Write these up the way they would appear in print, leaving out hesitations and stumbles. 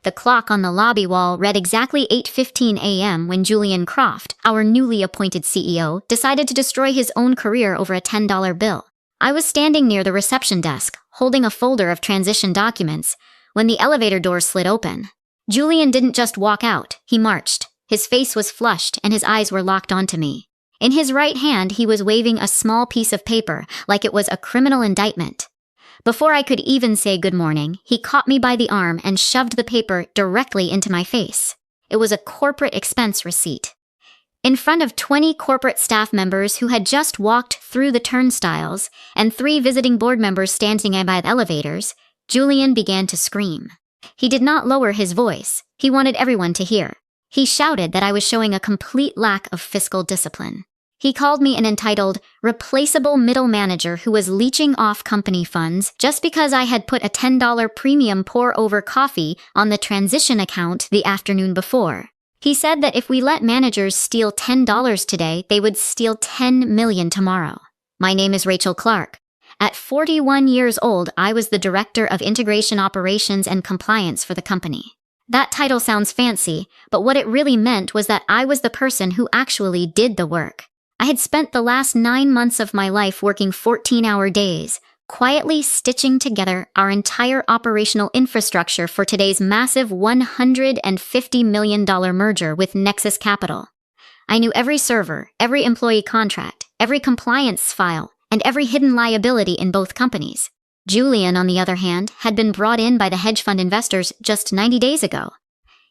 The clock on the lobby wall read exactly 8:15 a.m. when Julian Croft, our newly appointed CEO, decided to destroy his own career over a $10 bill. I was standing near the reception desk, holding a folder of transition documents, when the elevator doors slid open. Julian didn't just walk out, he marched. His face was flushed and his eyes were locked onto me. In his right hand, he was waving a small piece of paper, like it was a criminal indictment. Before I could even say good morning, he caught me by the arm and shoved the paper directly into my face. It was a corporate expense receipt. In front of 20 corporate staff members who had just walked through the turnstiles and 3 visiting board members standing by the elevators, Julian began to scream. He did not lower his voice. He wanted everyone to hear. He shouted that I was showing a complete lack of fiscal discipline. He called me an entitled, replaceable middle manager who was leeching off company funds just because I had put a $10 premium pour-over coffee on the transition account the afternoon before. He said that if we let managers steal $10 today, they would steal $10 million tomorrow. My name is Rachel Clark. At 41 years old, I was the Director of Integration Operations and Compliance for the company. That title sounds fancy, but what it really meant was that I was the person who actually did the work. I had spent the last 9 months of my life working 14-hour days, quietly stitching together our entire operational infrastructure for today's massive $150 million merger with Nexus Capital. I knew every server, every employee contract, every compliance file, and every hidden liability in both companies. Julian, on the other hand, had been brought in by the hedge fund investors just 90 days ago.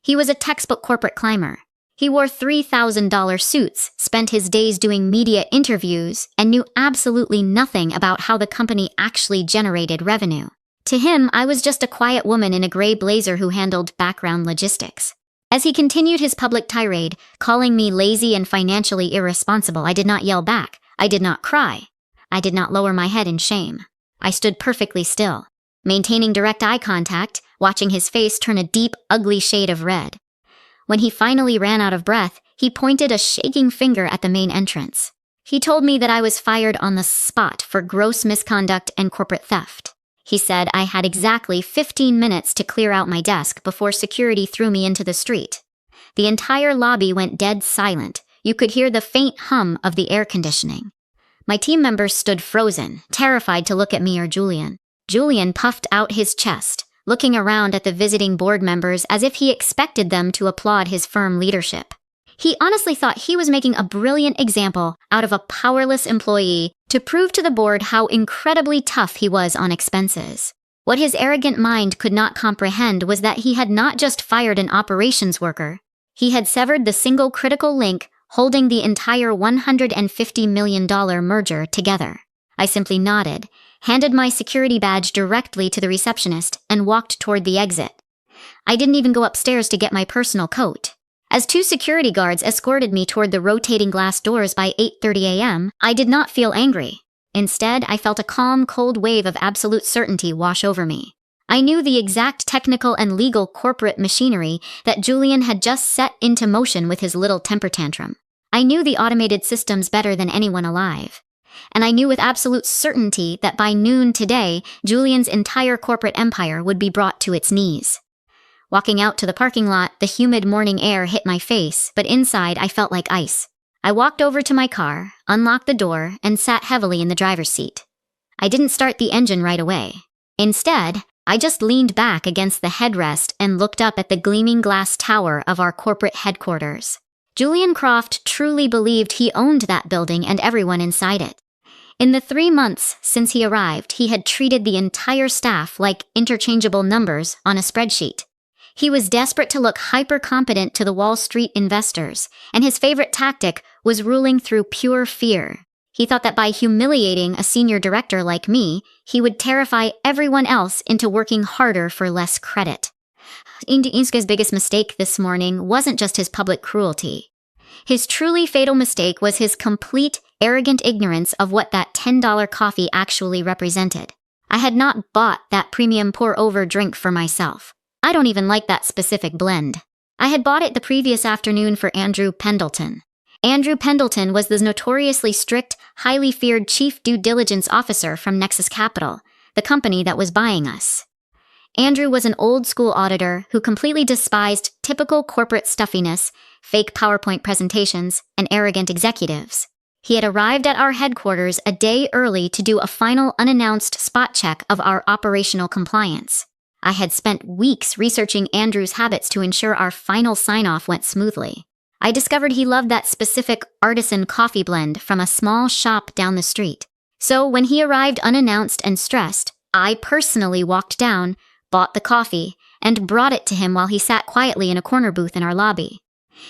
He was a textbook corporate climber. He wore $3,000 suits, spent his days doing media interviews, and knew absolutely nothing about how the company actually generated revenue. To him, I was just a quiet woman in a gray blazer who handled background logistics. As he continued his public tirade, calling me lazy and financially irresponsible, I did not yell back. I did not cry. I did not lower my head in shame. I stood perfectly still, maintaining direct eye contact, watching his face turn a deep, ugly shade of red. When he finally ran out of breath, he pointed a shaking finger at the main entrance. He told me that I was fired on the spot for gross misconduct and corporate theft. He said I had exactly 15 minutes to clear out my desk before security threw me into the street. The entire lobby went dead silent. You could hear the faint hum of the air conditioning. My team members stood frozen, terrified to look at me or Julian. Julian puffed out his chest, looking around at the visiting board members as if he expected them to applaud his firm leadership. He honestly thought he was making a brilliant example out of a powerless employee to prove to the board how incredibly tough he was on expenses. What his arrogant mind could not comprehend was that he had not just fired an operations worker. He had severed the single critical link holding the entire $150 million merger together. I simply nodded, handed my security badge directly to the receptionist, and walked toward the exit. I didn't even go upstairs to get my personal coat. As 2 security guards escorted me toward the rotating glass doors by 8:30 a.m., I did not feel angry. Instead, I felt a calm, cold wave of absolute certainty wash over me. I knew the exact technical and legal corporate machinery that Julian had just set into motion with his little temper tantrum. I knew the automated systems better than anyone alive. And I knew with absolute certainty that by noon today, Julian's entire corporate empire would be brought to its knees. Walking out to the parking lot, the humid morning air hit my face, but inside I felt like ice. I walked over to my car, unlocked the door, and sat heavily in the driver's seat. I didn't start the engine right away. Instead, I just leaned back against the headrest and looked up at the gleaming glass tower of our corporate headquarters. Julian Croft truly believed he owned that building and everyone inside it. In the 3 months since he arrived, he had treated the entire staff like interchangeable numbers on a spreadsheet. He was desperate to look hyper-competent to the Wall Street investors, and his favorite tactic was ruling through pure fear. He thought that by humiliating a senior director like me, he would terrify everyone else into working harder for less credit. Inska's biggest mistake this morning wasn't just his public cruelty. His truly fatal mistake was his complete, arrogant ignorance of what that $10 coffee actually represented. I had not bought that premium pour-over drink for myself. I don't even like that specific blend. I had bought it the previous afternoon for Andrew Pendleton. Andrew Pendleton was the notoriously strict, highly feared chief due diligence officer from Nexus Capital, the company that was buying us. Andrew was an old-school auditor who completely despised typical corporate stuffiness, fake PowerPoint presentations, and arrogant executives. He had arrived at our headquarters a day early to do a final unannounced spot check of our operational compliance. I had spent weeks researching Andrew's habits to ensure our final sign-off went smoothly. I discovered he loved that specific artisan coffee blend from a small shop down the street. So when he arrived unannounced and stressed, I personally walked down, bought the coffee, and brought it to him while he sat quietly in a corner booth in our lobby.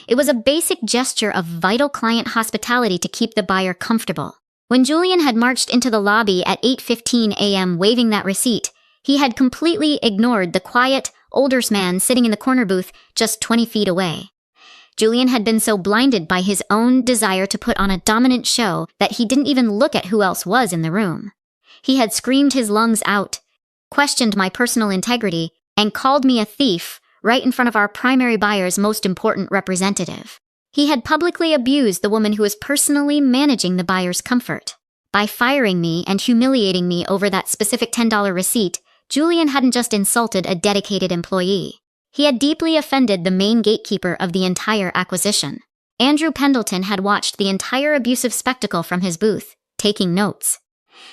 It was a basic gesture of vital client hospitality to keep the buyer comfortable. When Julian had marched into the lobby at 8:15 a.m. waving that receipt, he had completely ignored the quiet, older man sitting in the corner booth just 20 feet away. Julian had been so blinded by his own desire to put on a dominant show that he didn't even look at who else was in the room. He had screamed his lungs out, questioned my personal integrity, and called me a thief right in front of our primary buyer's most important representative. He had publicly abused the woman who was personally managing the buyer's comfort. By firing me and humiliating me over that specific $10 receipt, Julian hadn't just insulted a dedicated employee. He had deeply offended the main gatekeeper of the entire acquisition. Andrew Pendleton had watched the entire abusive spectacle from his booth, taking notes.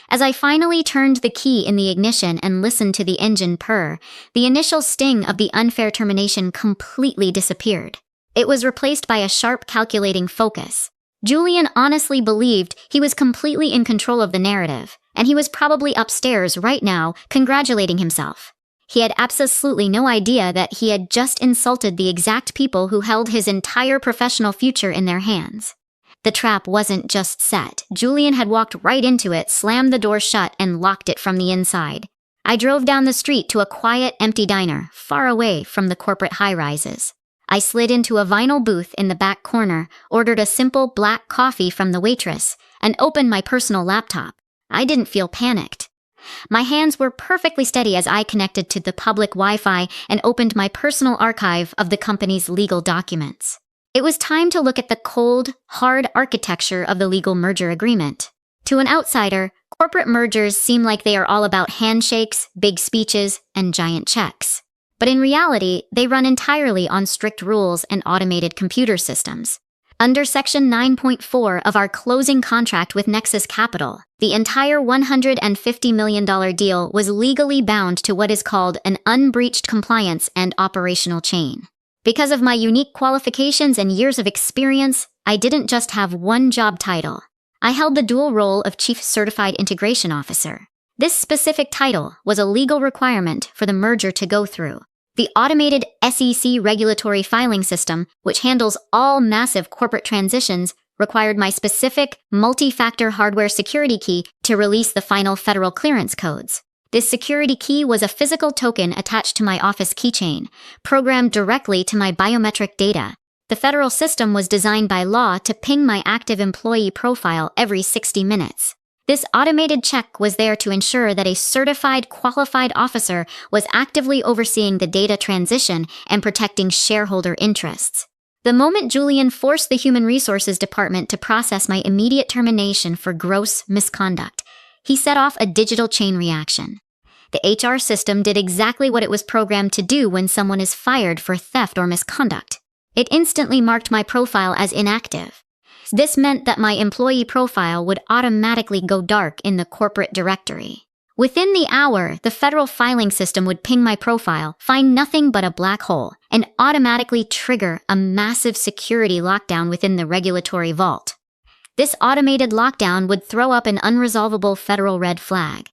As I finally turned the key in the ignition and listened to the engine purr, the initial sting of the unfair termination completely disappeared. It was replaced by a sharp, calculating focus. Julian honestly believed he was completely in control of the narrative, and he was probably upstairs right now, congratulating himself. He had absolutely no idea that he had just insulted the exact people who held his entire professional future in their hands. The trap wasn't just set. Julian had walked right into it, slammed the door shut, and locked it from the inside. I drove down the street to a quiet, empty diner, far away from the corporate high-rises. I slid into a vinyl booth in the back corner, ordered a simple black coffee from the waitress, and opened my personal laptop. I didn't feel panicked. My hands were perfectly steady as I connected to the public Wi-Fi and opened my personal archive of the company's legal documents. It was time to look at the cold, hard architecture of the legal merger agreement. To an outsider, corporate mergers seem like they are all about handshakes, big speeches, and giant checks. But in reality, they run entirely on strict rules and automated computer systems. Under Section 9.4 of our closing contract with Nexus Capital, the entire $150 million deal was legally bound to what is called an unbreached compliance and operational chain. Because of my unique qualifications and years of experience, I didn't just have one job title. I held the dual role of Chief Certified Integration Officer. This specific title was a legal requirement for the merger to go through. The automated SEC regulatory filing system, which handles all massive corporate transitions, required my specific multi-factor hardware security key to release the final federal clearance codes. This security key was a physical token attached to my office keychain, programmed directly to my biometric data. The federal system was designed by law to ping my active employee profile every 60 minutes. This automated check was there to ensure that a certified, qualified officer was actively overseeing the data transition and protecting shareholder interests. The moment Julian forced the Human Resources Department to process my immediate termination for gross misconduct, he set off a digital chain reaction. The HR system did exactly what it was programmed to do when someone is fired for theft or misconduct. It instantly marked my profile as inactive. This meant that my employee profile would automatically go dark in the corporate directory. Within the hour, the federal filing system would ping my profile, find nothing but a black hole, and automatically trigger a massive security lockdown within the regulatory vault. This automated lockdown would throw up an unresolvable federal red flag.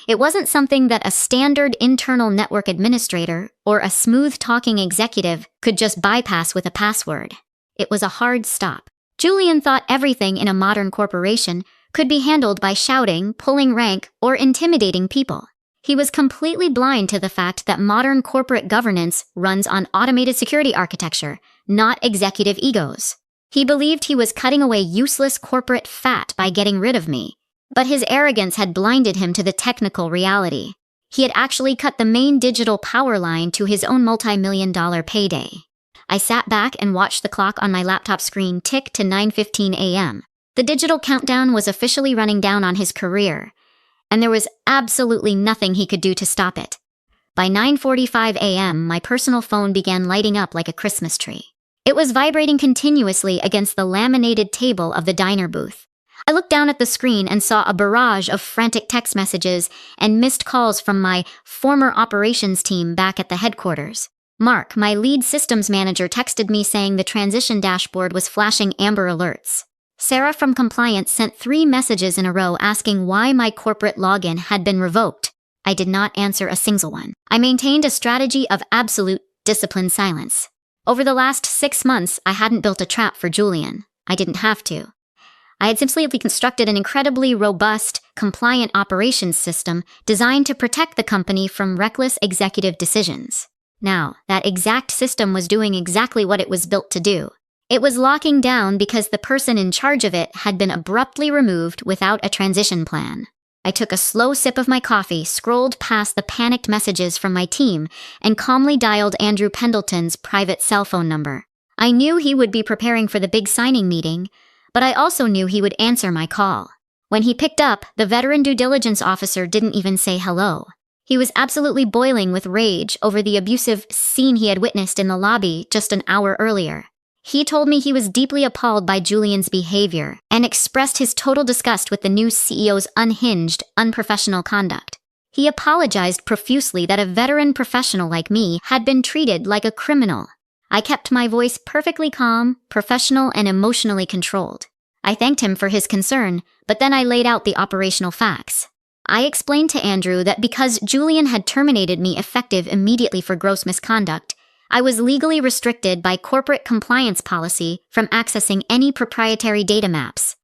It wasn't something that a standard internal network administrator or a smooth-talking executive could just bypass with a password. It was a hard stop. Julian thought everything in a modern corporation could be handled by shouting, pulling rank, or intimidating people. He was completely blind to the fact that modern corporate governance runs on automated security architecture, not executive egos. He believed he was cutting away useless corporate fat by getting rid of me, but his arrogance had blinded him to the technical reality. He had actually cut the main digital power line to his own multi-million-dollar payday. I sat back and watched the clock on my laptop screen tick to 9:15 a.m. The digital countdown was officially running down on his career, and there was absolutely nothing he could do to stop it. By 9:45 a.m., my personal phone began lighting up like a Christmas tree. It was vibrating continuously against the laminated table of the diner booth. I looked down at the screen and saw a barrage of frantic text messages and missed calls from my former operations team back at the headquarters. Mark, my lead systems manager, texted me saying the transition dashboard was flashing amber alerts. Sarah from compliance sent 3 messages in a row asking why my corporate login had been revoked. I did not answer a single one. I maintained a strategy of absolute disciplined silence. Over the last 6 months, I hadn't built a trap for Julian. I didn't have to. I had simply constructed an incredibly robust, compliant operations system designed to protect the company from reckless executive decisions. Now, that exact system was doing exactly what it was built to do. It was locking down because the person in charge of it had been abruptly removed without a transition plan. I took a slow sip of my coffee, scrolled past the panicked messages from my team, and calmly dialed Andrew Pendleton's private cell phone number. I knew he would be preparing for the big signing meeting, but I also knew he would answer my call. When he picked up, the veteran due diligence officer didn't even say hello. He was absolutely boiling with rage over the abusive scene he had witnessed in the lobby just an hour earlier. He told me he was deeply appalled by Julian's behavior and expressed his total disgust with the new CEO's unhinged, unprofessional conduct. He apologized profusely that a veteran professional like me had been treated like a criminal. I kept my voice perfectly calm, professional, and emotionally controlled. I thanked him for his concern, but then I laid out the operational facts. I explained to Andrew that because Julian had terminated me effective immediately for gross misconduct, I was legally restricted by corporate compliance policy from accessing any proprietary data maps.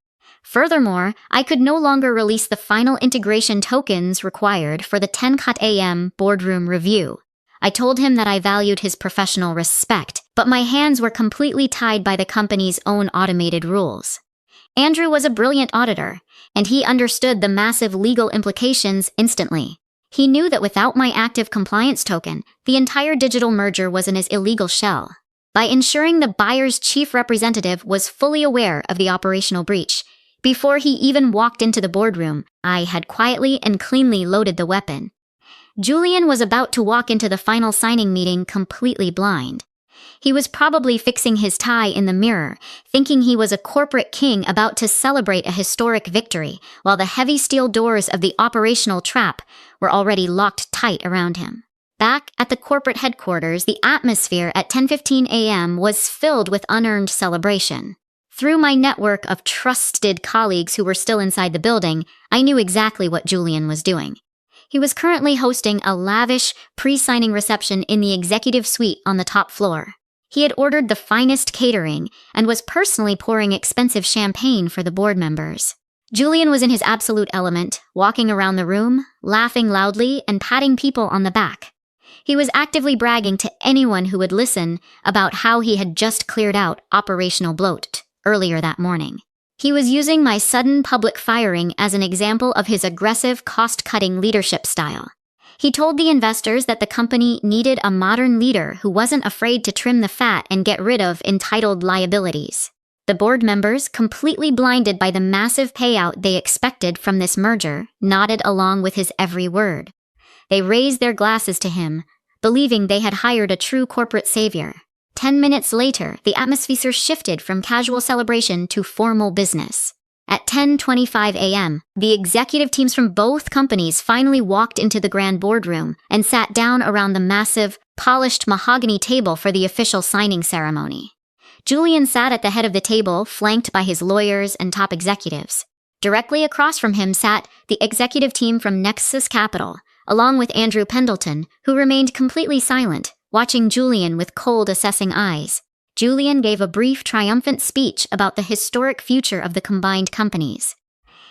Furthermore, I could no longer release the final integration tokens required for the 10 a.m. boardroom review. I told him that I valued his professional respect, but my hands were completely tied by the company's own automated rules. Andrew was a brilliant auditor, and he understood the massive legal implications instantly. He knew that without my active compliance token, the entire digital merger was in his illegal shell. By ensuring the buyer's chief representative was fully aware of the operational breach, before he even walked into the boardroom, I had quietly and cleanly loaded the weapon. Julian was about to walk into the final signing meeting completely blind. He was probably fixing his tie in the mirror, thinking he was a corporate king about to celebrate a historic victory, while the heavy steel doors of the operational trap were already locked tight around him. Back at the corporate headquarters, the atmosphere at 10:15 a.m. was filled with unearned celebration. Through my network of trusted colleagues who were still inside the building, I knew exactly what Julian was doing. He was currently hosting a lavish, pre-signing reception in the executive suite on the top floor. He had ordered the finest catering and was personally pouring expensive champagne for the board members. Julian was in his absolute element, walking around the room, laughing loudly, and patting people on the back. He was actively bragging to anyone who would listen about how he had just cleared out operational bloat earlier that morning. He was using my sudden public firing as an example of his aggressive, cost-cutting leadership style. He told the investors that the company needed a modern leader who wasn't afraid to trim the fat and get rid of entitled liabilities. The board members, completely blinded by the massive payout they expected from this merger, nodded along with his every word. They raised their glasses to him, believing they had hired a true corporate savior. 10 minutes later, the atmosphere shifted from casual celebration to formal business. At 10:25 a.m., the executive teams from both companies finally walked into the grand boardroom and sat down around the massive, polished mahogany table for the official signing ceremony. Julian sat at the head of the table, flanked by his lawyers and top executives. Directly across from him sat the executive team from Nexus Capital, along with Andrew Pendleton, who remained completely silent, watching Julian with cold, assessing eyes. Julian gave a brief, triumphant speech about the historic future of the combined companies.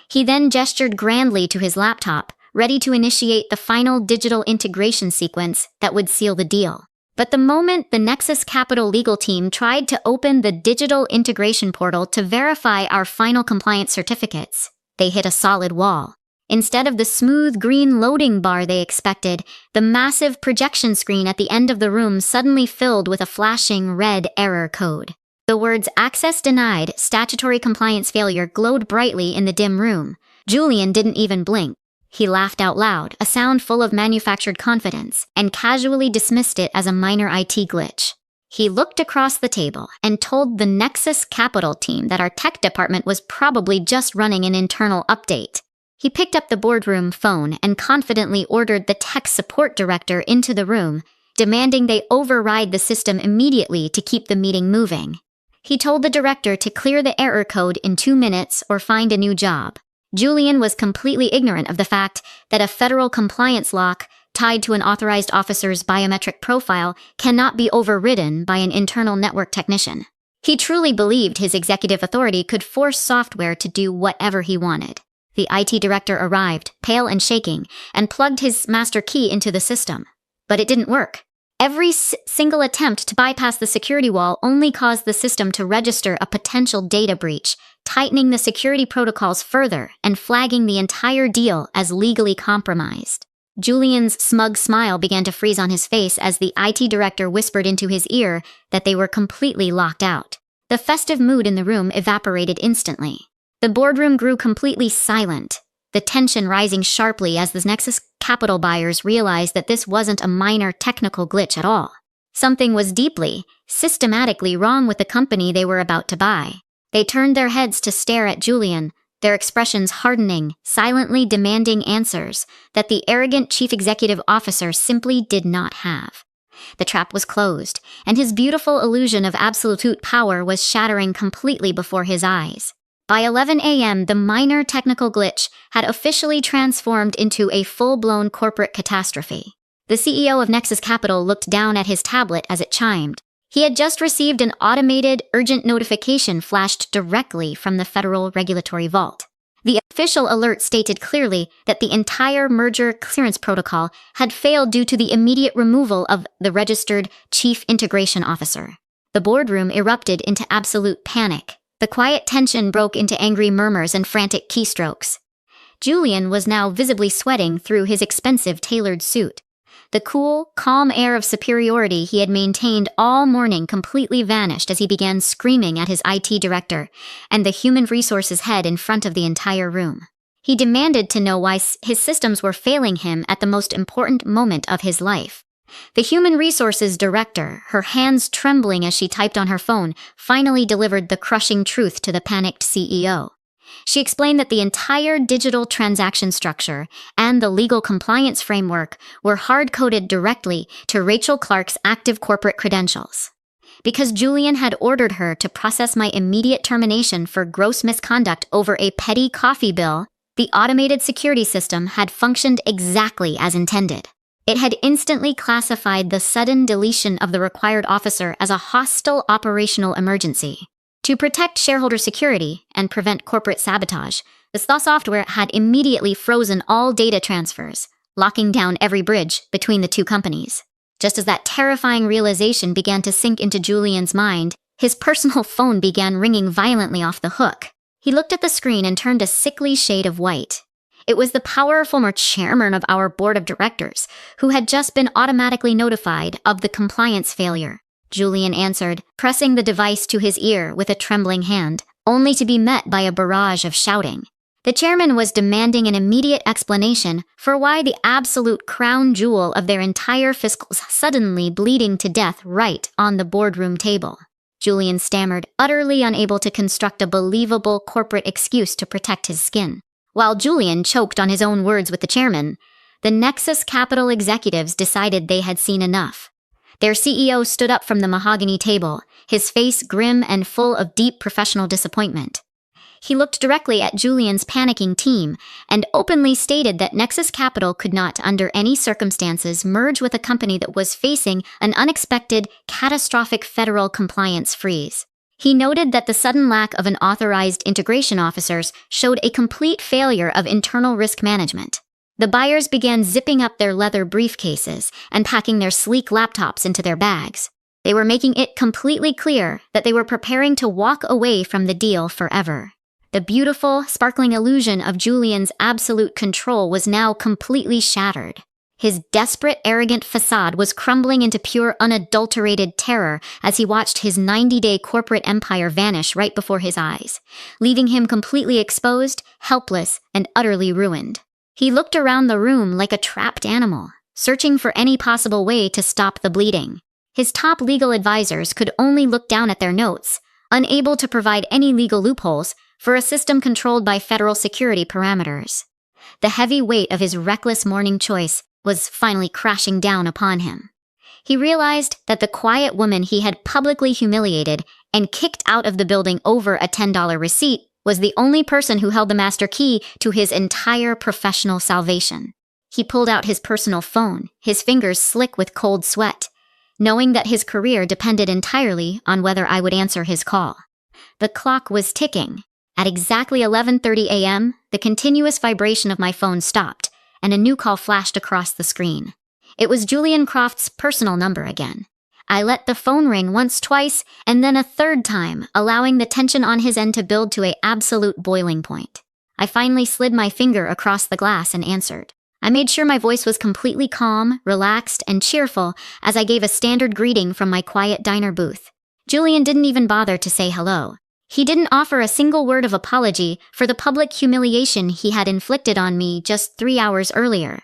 He then gestured grandly to his laptop, ready to initiate the final digital integration sequence that would seal the deal. But the moment the Nexus Capital legal team tried to open the digital integration portal to verify our final compliance certificates, they hit a solid wall. Instead of the smooth green loading bar they expected, the massive projection screen at the end of the room suddenly filled with a flashing red error code. The words "access denied, statutory compliance failure" glowed brightly in the dim room. Julian didn't even blink. He laughed out loud, a sound full of manufactured confidence, and casually dismissed it as a minor IT glitch. He looked across the table and told the Nexus Capital team that our tech department was probably just running an internal update. He picked up the boardroom phone and confidently ordered the tech support director into the room, demanding they override the system immediately to keep the meeting moving. He told the director to clear the error code in 2 minutes or find a new job. Julian was completely ignorant of the fact that a federal compliance lock tied to an authorized officer's biometric profile cannot be overridden by an internal network technician. He truly believed his executive authority could force software to do whatever he wanted. The IT director arrived, pale and shaking, and plugged his master key into the system. But it didn't work. Every single attempt to bypass the security wall only caused the system to register a potential data breach, tightening the security protocols further and flagging the entire deal as legally compromised. Julian's smug smile began to freeze on his face as the IT director whispered into his ear that they were completely locked out. The festive mood in the room evaporated instantly. The boardroom grew completely silent, the tension rising sharply as the Nexus Capital buyers realized that this wasn't a minor technical glitch at all. Something was deeply, systematically wrong with the company they were about to buy. They turned their heads to stare at Julian, their expressions hardening, silently demanding answers that the arrogant chief executive officer simply did not have. The trap was closed, and his beautiful illusion of absolute power was shattering completely before his eyes. By 11 a.m., the minor technical glitch had officially transformed into a full-blown corporate catastrophe. The CEO of Nexus Capital looked down at his tablet as it chimed. He had just received an automated, urgent notification flashed directly from the Federal Regulatory Vault. The official alert stated clearly that the entire merger clearance protocol had failed due to the immediate removal of the registered Chief Integration Officer. The boardroom erupted into absolute panic. The quiet tension broke into angry murmurs and frantic keystrokes. Julian was now visibly sweating through his expensive tailored suit. The cool, calm air of superiority he had maintained all morning completely vanished as he began screaming at his IT director and the human resources head in front of the entire room. He demanded to know why his systems were failing him at the most important moment of his life. The human resources director, her hands trembling as she typed on her phone, finally delivered the crushing truth to the panicked CEO. She explained that the entire digital transaction structure and the legal compliance framework were hard-coded directly to Rachel Clark's active corporate credentials. Because Julian had ordered her to process my immediate termination for gross misconduct over a petty coffee bill, the automated security system had functioned exactly as intended. It had instantly classified the sudden deletion of the required officer as a hostile operational emergency. To protect shareholder security and prevent corporate sabotage, the software had immediately frozen all data transfers, locking down every bridge between the two companies. Just as that terrifying realization began to sink into Julian's mind, his personal phone began ringing violently off the hook. He looked at the screen and turned a sickly shade of white. It was the powerful chairman of our board of directors, who had just been automatically notified of the compliance failure. Julian answered, pressing the device to his ear with a trembling hand, only to be met by a barrage of shouting. The chairman was demanding an immediate explanation for why the absolute crown jewel of their entire fiscal was suddenly bleeding to death right on the boardroom table. Julian stammered, utterly unable to construct a believable corporate excuse to protect his skin. While Julian choked on his own words with the chairman, the Nexus Capital executives decided they had seen enough. Their CEO stood up from the mahogany table, his face grim and full of deep professional disappointment. He looked directly at Julian's panicking team and openly stated that Nexus Capital could not, under any circumstances, merge with a company that was facing an unexpected, catastrophic federal compliance freeze. He noted that the sudden lack of an authorized integration officers showed a complete failure of internal risk management. The buyers began zipping up their leather briefcases and packing their sleek laptops into their bags. They were making it completely clear that they were preparing to walk away from the deal forever. The beautiful, sparkling illusion of Julian's absolute control was now completely shattered. His desperate, arrogant facade was crumbling into pure, unadulterated terror as he watched his 90-day corporate empire vanish right before his eyes, leaving him completely exposed, helpless, and utterly ruined. He looked around the room like a trapped animal, searching for any possible way to stop the bleeding. His top legal advisors could only look down at their notes, unable to provide any legal loopholes for a system controlled by federal security parameters. The heavy weight of his reckless morning choice was finally crashing down upon him. He realized that the quiet woman he had publicly humiliated and kicked out of the building over a $10 receipt was the only person who held the master key to his entire professional salvation. He pulled out his personal phone, his fingers slick with cold sweat, knowing that his career depended entirely on whether I would answer his call. The clock was ticking. At exactly 11:30 a.m., the continuous vibration of my phone stopped, and a new call flashed across the screen. It was Julian Croft's personal number again. I let the phone ring once, twice, and then a third time, allowing the tension on his end to build to an absolute boiling point. I finally slid my finger across the glass and answered. I made sure my voice was completely calm, relaxed, and cheerful as I gave a standard greeting from my quiet diner booth. Julian didn't even bother to say hello. He didn't offer a single word of apology for the public humiliation he had inflicted on me just 3 hours earlier.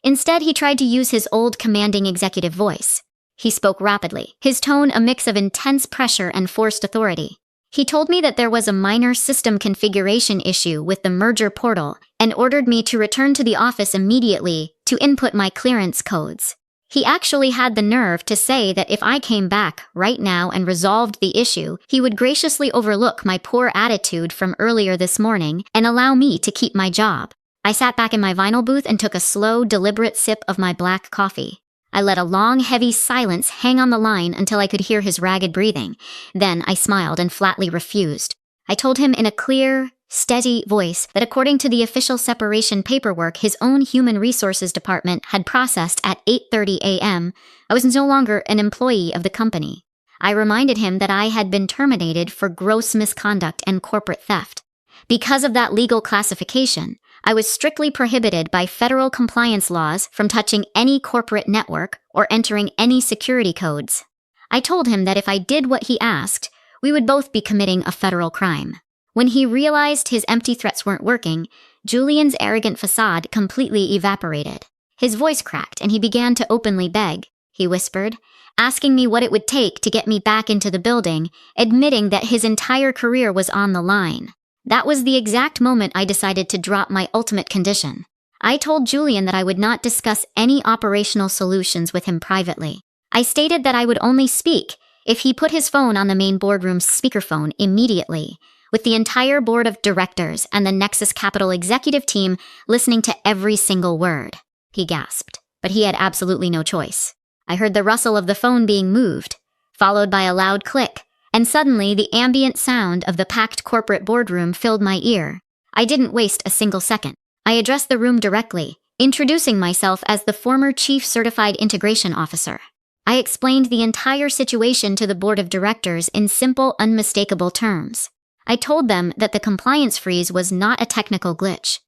Instead, he tried to use his old commanding executive voice. He spoke rapidly, his tone a mix of intense pressure and forced authority. He told me that there was a minor system configuration issue with the merger portal and ordered me to return to the office immediately to input my clearance codes. He actually had the nerve to say that if I came back right now and resolved the issue, he would graciously overlook my poor attitude from earlier this morning and allow me to keep my job. I sat back in my vinyl booth and took a slow, deliberate sip of my black coffee. I let a long, heavy silence hang on the line until I could hear his ragged breathing. Then I smiled and flatly refused. I told him in a clear, steady voice that according to the official separation paperwork his own human resources department had processed at 8:30 a.m., I was no longer an employee of the company. I reminded him that I had been terminated for gross misconduct and corporate theft. Because of that legal classification, I was strictly prohibited by federal compliance laws from touching any corporate network or entering any security codes. I told him that if I did what he asked, we would both be committing a federal crime. When he realized his empty threats weren't working, Julian's arrogant facade completely evaporated. His voice cracked and he began to openly beg, he whispered, asking me what it would take to get me back into the building, admitting that his entire career was on the line. That was the exact moment I decided to drop my ultimate condition. I told Julian that I would not discuss any operational solutions with him privately. I stated that I would only speak if he put his phone on the main boardroom's speakerphone immediately, with the entire board of directors and the Nexus Capital executive team listening to every single word. He gasped, but he had absolutely no choice. I heard the rustle of the phone being moved, followed by a loud click, and suddenly the ambient sound of the packed corporate boardroom filled my ear. I didn't waste a single second. I addressed the room directly, introducing myself as the former Chief Certified Integration Officer. I explained the entire situation to the board of directors in simple, unmistakable terms. I told them that the compliance freeze was not a technical glitch.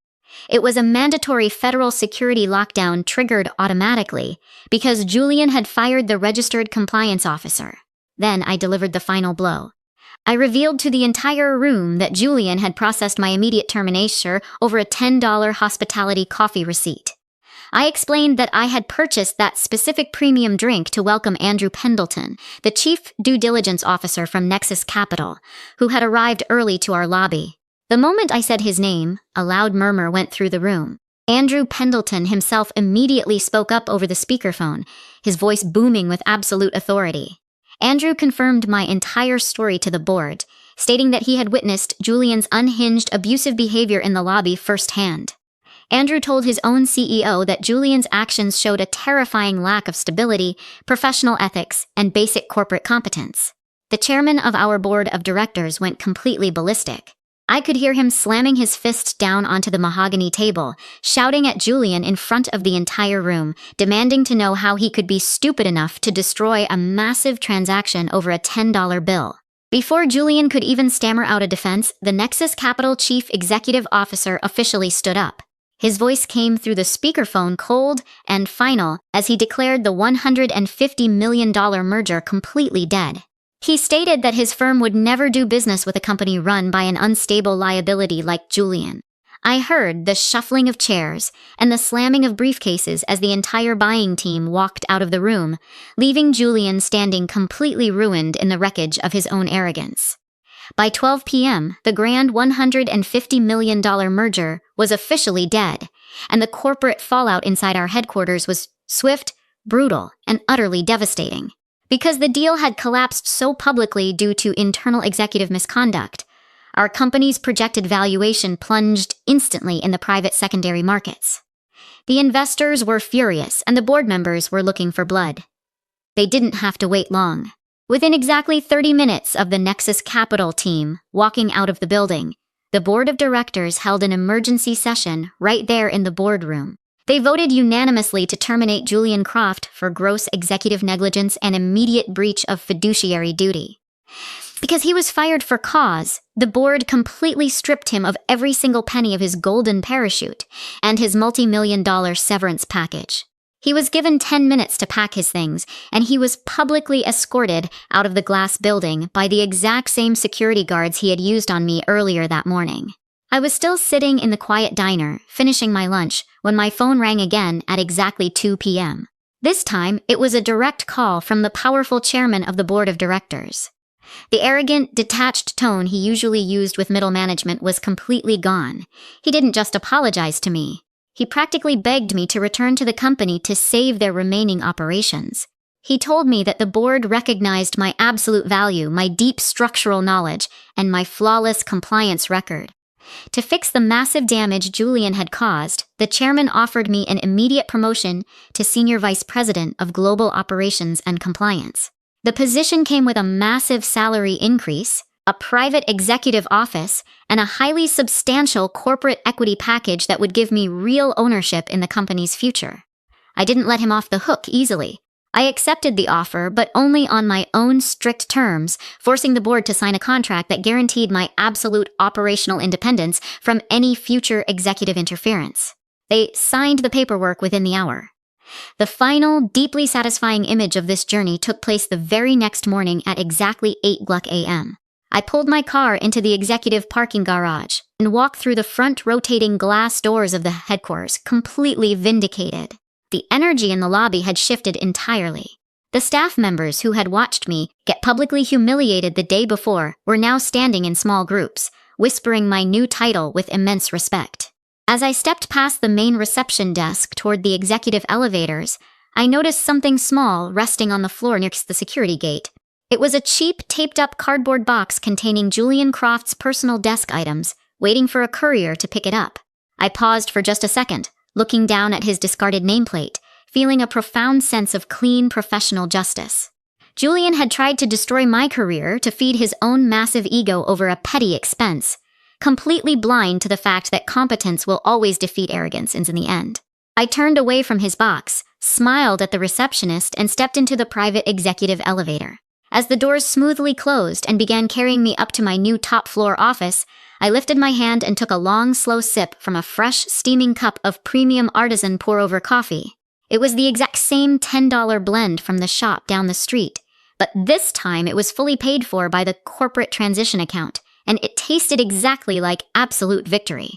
It was a mandatory federal security lockdown triggered automatically because Julian had fired the registered compliance officer. Then I delivered the final blow. I revealed to the entire room that Julian had processed my immediate termination over a $10 hospitality coffee receipt. I explained that I had purchased that specific premium drink to welcome Andrew Pendleton, the chief due diligence officer from Nexus Capital, who had arrived early to our lobby. The moment I said his name, a loud murmur went through the room. Andrew Pendleton himself immediately spoke up over the speakerphone, his voice booming with absolute authority. Andrew confirmed my entire story to the board, stating that he had witnessed Julian's unhinged, abusive behavior in the lobby firsthand. Andrew told his own CEO that Julian's actions showed a terrifying lack of stability, professional ethics, and basic corporate competence. The chairman of our board of directors went completely ballistic. I could hear him slamming his fist down onto the mahogany table, shouting at Julian in front of the entire room, demanding to know how he could be stupid enough to destroy a massive transaction over a $10 bill. Before Julian could even stammer out a defense, the Nexus Capital Chief Executive Officer officially stood up. His voice came through the speakerphone cold and final as he declared the $150 million merger completely dead. He stated that his firm would never do business with a company run by an unstable liability like Julian. I heard the shuffling of chairs and the slamming of briefcases as the entire buying team walked out of the room, leaving Julian standing completely ruined in the wreckage of his own arrogance. By 12 p.m., the grand $150 million merger was officially dead, and the corporate fallout inside our headquarters was swift, brutal, and utterly devastating. Because the deal had collapsed so publicly due to internal executive misconduct, our company's projected valuation plunged instantly in the private secondary markets. The investors were furious, and the board members were looking for blood. They didn't have to wait long. Within exactly 30 minutes of the Nexus Capital team walking out of the building, the board of directors held an emergency session right there in the boardroom. They voted unanimously to terminate Julian Croft for gross executive negligence and immediate breach of fiduciary duty. Because he was fired for cause, the board completely stripped him of every single penny of his golden parachute and his multi-million-dollar severance package. He was given 10 minutes to pack his things, and he was publicly escorted out of the glass building by the exact same security guards he had used on me earlier that morning. I was still sitting in the quiet diner, finishing my lunch, when my phone rang again at exactly 2 p.m. This time, it was a direct call from the powerful chairman of the board of directors. The arrogant, detached tone he usually used with middle management was completely gone. He didn't just apologize to me. He practically begged me to return to the company to save their remaining operations. He told me that the board recognized my absolute value, my deep structural knowledge, and my flawless compliance record. To fix the massive damage Julian had caused, the chairman offered me an immediate promotion to Senior Vice President of Global Operations and Compliance. The position came with a massive salary increase, a private executive office, and a highly substantial corporate equity package that would give me real ownership in the company's future. I didn't let him off the hook easily. I accepted the offer, but only on my own strict terms, forcing the board to sign a contract that guaranteed my absolute operational independence from any future executive interference. They signed the paperwork within the hour. The final, deeply satisfying image of this journey took place the very next morning at exactly 8 a.m. I pulled my car into the executive parking garage and walked through the front rotating glass doors of the headquarters, completely vindicated. The energy in the lobby had shifted entirely. The staff members who had watched me get publicly humiliated the day before were now standing in small groups, whispering my new title with immense respect. As I stepped past the main reception desk toward the executive elevators, I noticed something small resting on the floor next to the security gate. It was a cheap, taped-up cardboard box containing Julian Croft's personal desk items, waiting for a courier to pick it up. I paused for just a second, looking down at his discarded nameplate, feeling a profound sense of clean, professional justice. Julian had tried to destroy my career to feed his own massive ego over a petty expense, completely blind to the fact that competence will always defeat arrogance in the end. I turned away from his box, smiled at the receptionist, and stepped into the private executive elevator. As the doors smoothly closed and began carrying me up to my new top-floor office, I lifted my hand and took a long, slow sip from a fresh, steaming cup of premium artisan pour-over coffee. It was the exact same $10 blend from the shop down the street, but this time it was fully paid for by the corporate transition account, and it tasted exactly like absolute victory.